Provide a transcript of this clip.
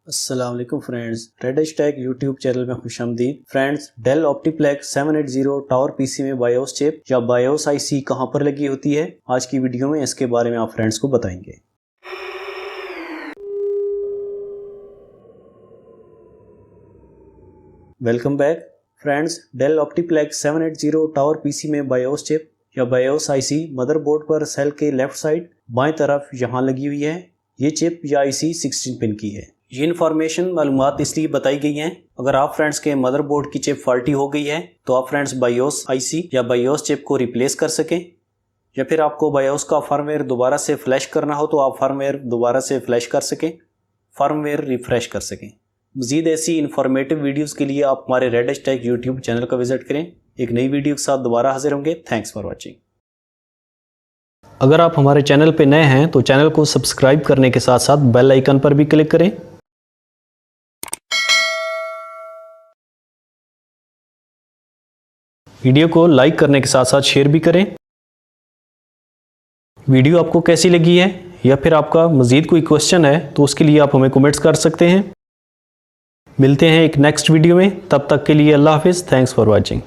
अस्सलाम वालेकुम friends, radish tech YouTube channel में खुशामदीद। Friends, Dell OptiPlex 780 tower PC में बायोस चिप या बायोस आईसी कहां पर लगी होती है, आज की वीडियो में इसके बारे में आप फ्रेंड्स को बताएंगे। Welcome back friends, Dell OptiPlex 780 tower PC में बायोस चिप या बायोस आईसी मदरबोर्ड पर सेल के लेफ्ट साइड बाएं तरफ यहाँ लगी हुई है। ये चिप या आईसी 16 पिन की है। ये इन्फॉर्मेशन मालूमात इसलिए बताई गई हैं, अगर आप फ्रेंड्स के मदरबोर्ड की चिप फॉल्टी हो गई है तो आप फ्रेंड्स बायोस आईसी या बायोस चिप को रिप्लेस कर सकें, या फिर आपको बायोस का फर्मवेयर दोबारा से फ्लैश करना हो तो आप फर्मवेयर दोबारा से फ्लैश कर सकें, फर्मवेयर रिफ्रेश कर सकें। मज़ीद ऐसी इन्फॉर्मेटिव वीडियोस के लिए आप हमारे रेडिश टेक यूट्यूब चैनल का विजिट करें। एक नई वीडियो के साथ दोबारा हाजिर होंगे। Thanks for watching. अगर आप हमारे चैनल पर नए हैं तो चैनल को सब्सक्राइब करने के साथ साथ बेल आइकन पर भी क्लिक करें। वीडियो को लाइक करने के साथ साथ शेयर भी करें। वीडियो आपको कैसी लगी है या फिर आपका मज़ीद कोई क्वेश्चन है तो उसके लिए आप हमें कमेंट्स कर सकते हैं। मिलते हैं एक नेक्स्ट वीडियो में, तब तक के लिए अल्लाह हाफिज़। Thanks for watching.